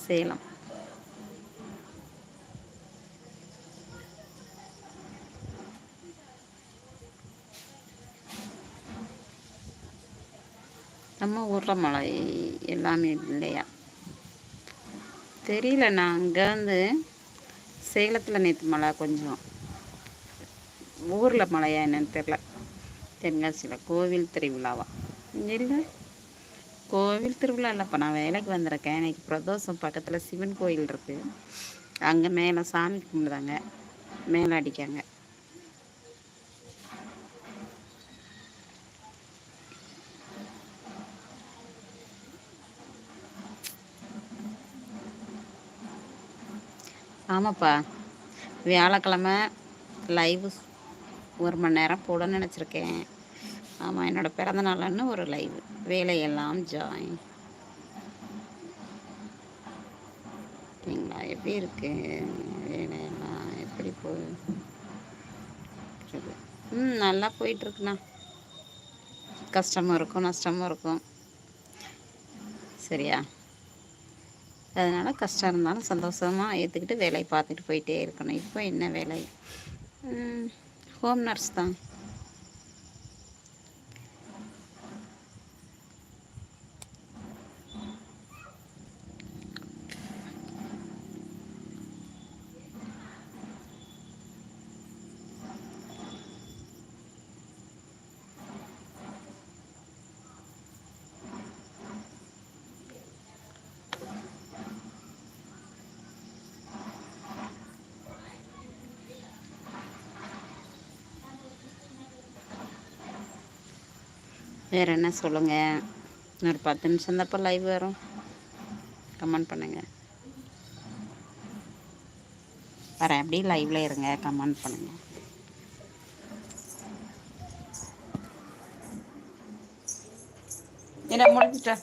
சேலம். நம்ம ஊரில் மழை எல்லாமே இல்லையா தெரியல. நான் அங்கே வந்து சேலத்தில் நேற்று மழை கொஞ்சம், ஊரில் மழையா என்னன்னு தெரில. தென்காசியில் கோவில் திருவிழாவா? இல்லை, கோவில் திருவிழா இல்லைப்பா. நான் வேலைக்கு வந்திருக்கேன். இன்னைக்கு பிரதோஷம். பக்கத்தில் சிவன் கோயில் இருக்குது. அங்கே மேலே சாமி கும்பிடுதாங்க, மேலே அடிக்காங்க. ஆமாப்பா, வியாழக்கிழமை லைவு 1 மணி நேரம் போடணும்னு நினச்சிருக்கேன். ஆமாம், என்னோடய பிறந்த நாள்னு ஒரு லைவ். வேலையெல்லாம் ஜாயின். ஓகேங்களா? எப்படி இருக்கு வேலையெல்லாம்? எப்படி போகுது? நல்லா போயிட்டுருக்குண்ணா. கஷ்டமும் இருக்கும், நஷ்டமும் இருக்கும். சரியா? அதனால் கஷ்டம் இருந்தாலும் சந்தோஷமாக ஏற்றுக்கிட்டு வேலையை பார்த்துட்டு போயிட்டே இருக்கணும். இப்போ என்ன வேலை? ஹோம் நர்ஸ் தான். வேறு என்ன சொல்லுங்கள்? ஒரு 10 நிமிஷம் தப்போ லைவ் வரும். கமெண்ட் பண்ணுங்கள். வரேன், எப்படி லைவில் இருங்க, கமெண்ட் பண்ணுங்கள். என்ன முடிஞ்சிட்டா?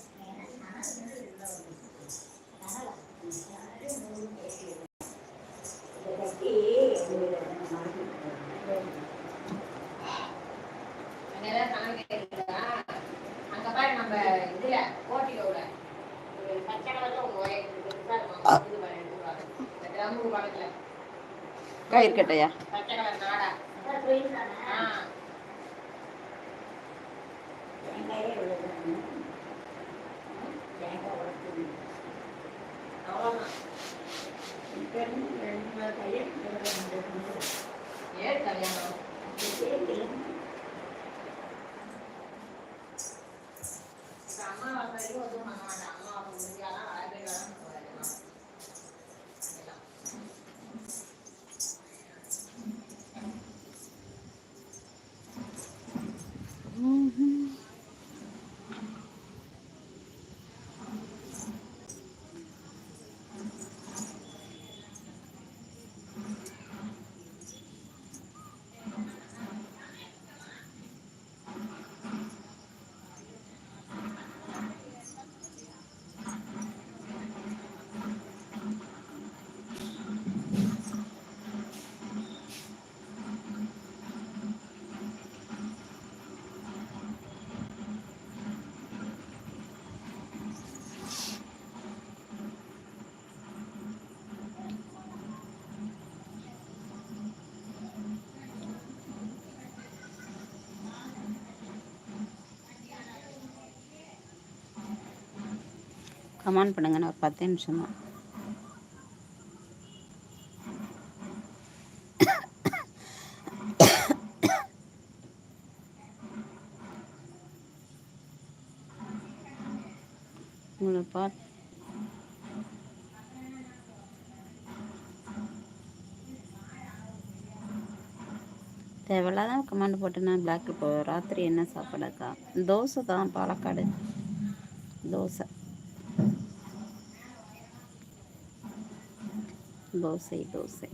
கயிறு கட்டையா? கமெண்ட் பண்ணுங்க. நான் ஒரு 10 நிமிஷம் தான். உங்களை பார்த்து தேவையில்லாதான் கமெண்ட் போட்டு நான் பிளாக். இப்போ ராத்திரி என்ன சாப்பாடுக்கா? தோசை தான், பாலக்காடு தோசை. தோசை தோசை.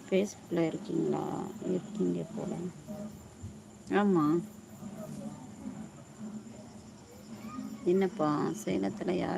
ஃபேஸ்புக்கில் இருக்கீங்களா? இருக்கீங்க போல. ஆமாம். என்னப்பா சேலத்தில் யார்